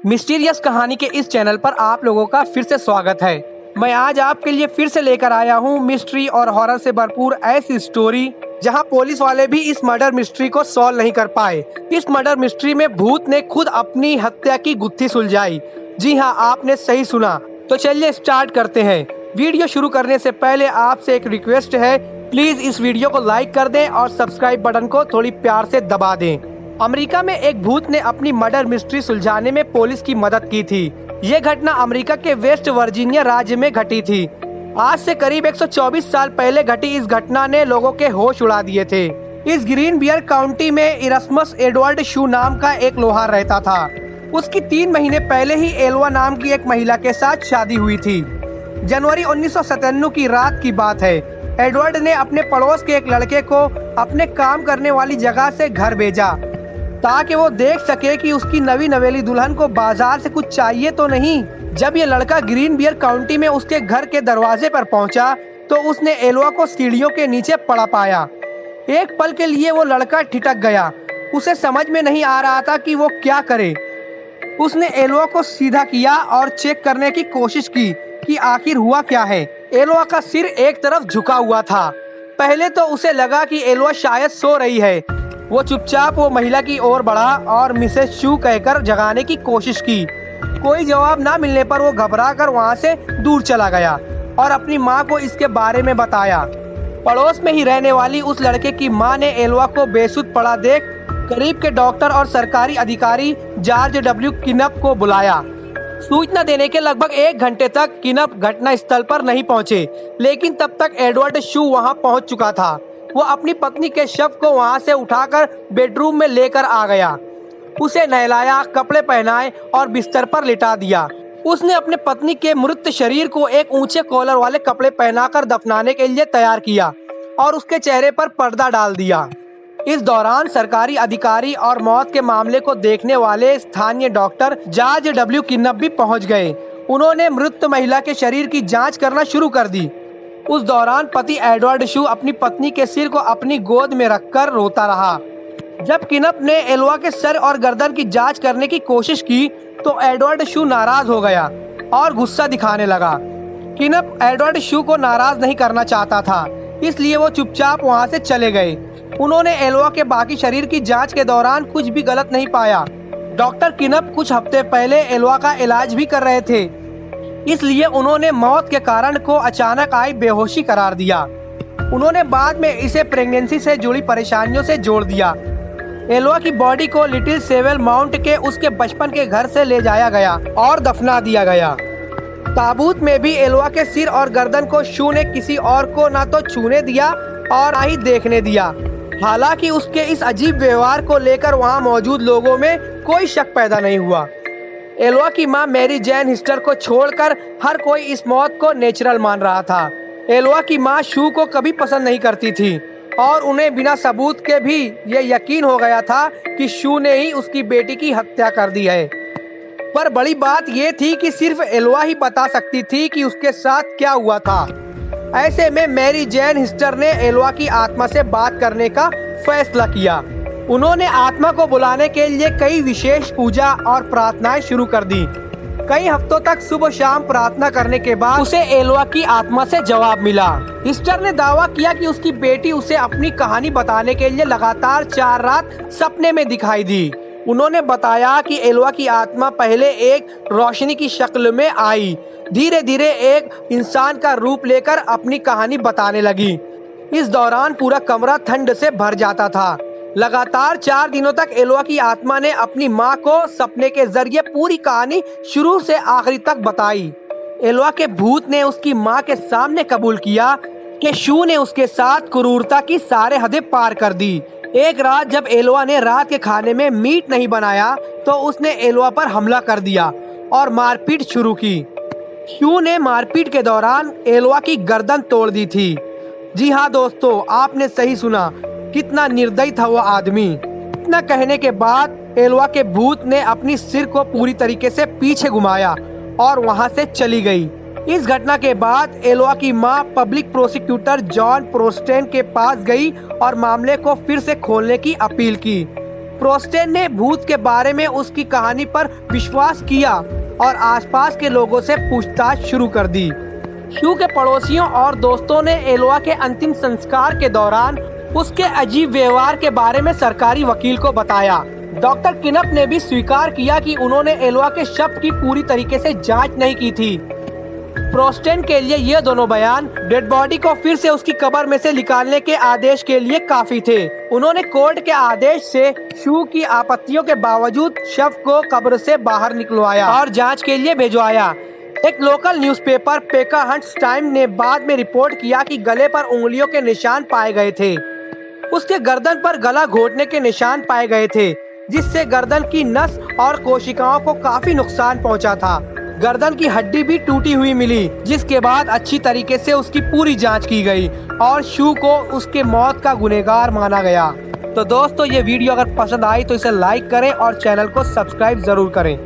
Mysterious कहानी के इस चैनल पर आप लोगों का फिर से स्वागत है। मैं आज आपके लिए फिर से लेकर आया हूँ मिस्ट्री और हॉरर से भरपूर ऐसी स्टोरी जहाँ पुलिस वाले भी इस मर्डर मिस्ट्री को सॉल्व नहीं कर पाए। इस मर्डर मिस्ट्री में भूत ने खुद अपनी हत्या की गुत्थी सुलझाई। जी हाँ, आपने सही सुना। तो चलिए स्टार्ट करते हैं। वीडियो शुरू करने से पहले आपसे एक रिक्वेस्ट है, प्लीज इस वीडियो को लाइक कर दें और सब्सक्राइब बटन को थोड़ी प्यार से दबा दें। अमेरिका में एक भूत ने अपनी मर्डर मिस्ट्री सुलझाने में पुलिस की मदद की थी। ये घटना अमेरिका के वेस्ट वर्जीनिया राज्य में घटी थी। आज से करीब 124 साल पहले घटी इस घटना ने लोगों के होश उड़ा दिए थे। इस ग्रीन बियर काउंटी में इरस्मस एडवर्ड शू नाम का एक लोहार रहता था। उसकी 3 महीने पहले ही एल्वा नाम की एक महिला के साथ शादी हुई थी। जनवरी 1997 की रात की बात है। एडवर्ड ने अपने पड़ोस के एक लड़के को अपने काम करने वाली जगह से घर भेजा ताकि वो देख सके कि उसकी नवी नवेली दुल्हन को बाजार से कुछ चाहिए तो नहीं। जब ये लड़का ग्रीन बियर काउंटी में उसके घर के दरवाजे पर पहुंचा तो उसने एल्वा को सीढ़ियों के नीचे पड़ा पाया। एक पल के लिए वो लड़का ठिठक गया। उसे समझ में नहीं आ रहा था कि वो क्या करे। उसने एल्वा को सीधा किया और चेक करने की कोशिश की कि आखिर हुआ क्या है। एल्वा का सिर एक तरफ झुका हुआ था। पहले तो उसे लगा कि एल्वा शायद सो रही है। वो चुपचाप वो महिला की ओर बढ़ा और मिसेस शू कहकर जगाने की कोशिश की। कोई जवाब ना मिलने पर वो घबरा कर वहाँ से दूर चला गया और अपनी माँ को इसके बारे में बताया। पड़ोस में ही रहने वाली उस लड़के की माँ ने एल्वा को बेसुध पड़ा देख करीब के डॉक्टर और सरकारी अधिकारी जॉर्ज डब्ल्यू किनप को बुलाया। सूचना देने के लगभग 1 घंटे तक किनप घटना स्थल पर नहीं पहुंचे, लेकिन तब तक एडवर्ड शू वहां पहुंच चुका था। वो अपनी पत्नी के शव को वहां से उठाकर बेडरूम में लेकर आ गया। उसे नहलाया, कपड़े पहनाए और बिस्तर पर लिटा दिया। उसने अपने पत्नी के मृत शरीर को एक ऊंचे कॉलर वाले कपड़े पहनाकर दफनाने के लिए तैयार किया और उसके चेहरे पर पर्दा डाल दिया। इस दौरान सरकारी अधिकारी और मौत के मामले को देखने वाले स्थानीय डॉक्टर जॉर्ज डब्ल्यू किनप भी पहुंच गए। उन्होंने मृत महिला के शरीर की जांच करना शुरू कर दी। उस दौरान पति एडवर्ड शू अपनी पत्नी के सिर को अपनी गोद में रखकर रोता रहा। जब किनप ने एल्वा के सर और गर्दन की जांच करने की कोशिश की तो एडवर्ड शू नाराज हो गया और गुस्सा दिखाने लगा। किनप एडवर्ड शू को नाराज नहीं करना चाहता था, इसलिए वो चुपचाप वहां से चले गए। उन्होंने एल्वा के बाकी शरीर की जांच के दौरान कुछ भी गलत नहीं पाया। डॉक्टर किनप कुछ हफ्ते पहले एल्वा का इलाज भी कर रहे थे, इसलिए उन्होंने मौत के कारण को अचानक आई बेहोशी करार दिया। उन्होंने बाद में इसे प्रेगनेंसी से जुड़ी परेशानियों से जोड़ दिया। एल्वा की बॉडी को लिटिल सेवल माउंट के उसके बचपन के घर से ले जाया गया और दफना दिया गया। ताबूत में भी एल्वा के सिर और गर्दन को शू ने किसी और को ना तो छूने दिया और ना ही देखने दिया। हालांकि उसके इस अजीब व्यवहार को लेकर वहां मौजूद लोगों में कोई शक पैदा नहीं हुआ। एल्वा की मां मैरी जैन हिस्टर को छोड़कर हर कोई इस मौत को नेचुरल मान रहा था। एल्वा की मां शू को कभी पसंद नहीं करती थी और उन्हें बिना सबूत के भी ये यकीन हो गया था कि शू ने ही उसकी बेटी की हत्या कर दी है। पर बड़ी बात ये थी कि सिर्फ एल्वा ही बता सकती थी कि उसके साथ क्या हुआ था। ऐसे में मैरी जैन हिस्टर ने एल्वा की आत्मा से बात करने का फैसला किया। उन्होंने आत्मा को बुलाने के लिए कई विशेष पूजा और प्रार्थनाएं शुरू कर दी। कई हफ्तों तक सुबह शाम प्रार्थना करने के बाद उसे एल्वा की आत्मा से जवाब मिला। हिस्टर ने दावा किया कि उसकी बेटी उसे अपनी कहानी बताने के लिए लगातार 4 रात सपने में दिखाई दी। उन्होंने बताया कि एल्वा की आत्मा पहले एक रोशनी की शक्ल में आई, धीरे धीरे एक इंसान का रूप लेकर अपनी कहानी बताने लगी। इस दौरान पूरा कमरा ठंड से भर जाता था। लगातार 4 दिनों तक एल्वा की आत्मा ने अपनी मां को सपने के जरिए पूरी कहानी शुरू से आखिरी तक बताई। एल्वा के भूत ने उसकी मां के सामने कबूल किया कि शू ने उसके साथ क्रूरता की सारे हदें पार कर दी। एक रात जब एल्वा ने रात के खाने में मीट नहीं बनाया तो उसने एल्वा पर हमला कर दिया और मारपीट शुरू की। शू ने मारपीट के दौरान एल्वा की गर्दन तोड़ दी थी। जी हाँ दोस्तों, आपने सही सुना। कितना निर्दयी था वो आदमी। इतना कहने के बाद एल्वा के भूत ने अपनी सिर को पूरी तरीके से पीछे घुमाया और वहां से चली गई। इस घटना के बाद एल्वा की मां पब्लिक प्रोसिक्यूटर जॉन प्रोस्टेन के पास गई और मामले को फिर से खोलने की अपील की। प्रोस्टेन ने भूत के बारे में उसकी कहानी पर विश्वास किया और आसपास के लोगों से पूछताछ शुरू कर दी। शू के पड़ोसियों और दोस्तों ने एलोआ के अंतिम संस्कार के दौरान उसके अजीब व्यवहार के बारे में सरकारी वकील को बताया। डॉक्टर किनप ने भी स्वीकार किया कि उन्होंने एलोआ के शव की पूरी तरीके से जांच नहीं की थी। प्रोस्टेन के लिए ये दोनों बयान डेड बॉडी को फिर से उसकी कब्र में से निकालने के आदेश के लिए काफी थे। उन्होंने कोर्ट के आदेश से शू की आपत्तियों के बावजूद शव को कब्र से बाहर निकलवाया और जांच के लिए भिजवाया। एक लोकल न्यूज़पेपर पेका हंट्स टाइम ने बाद में रिपोर्ट किया कि गले पर उंगलियों के निशान पाए गए थे। उसके गर्दन पर गला घोटने के निशान पाए गए थे, जिससे गर्दन की नस और कोशिकाओं को काफी नुकसान पहुंचा था। गर्दन की हड्डी भी टूटी हुई मिली, जिसके बाद अच्छी तरीके से उसकी पूरी जांच की गई और शू को उसके मौत का गुनहगार माना गया। तो दोस्तों, ये वीडियो अगर पसंद आई तो इसे लाइक करें और चैनल को सब्सक्राइब जरूर करें।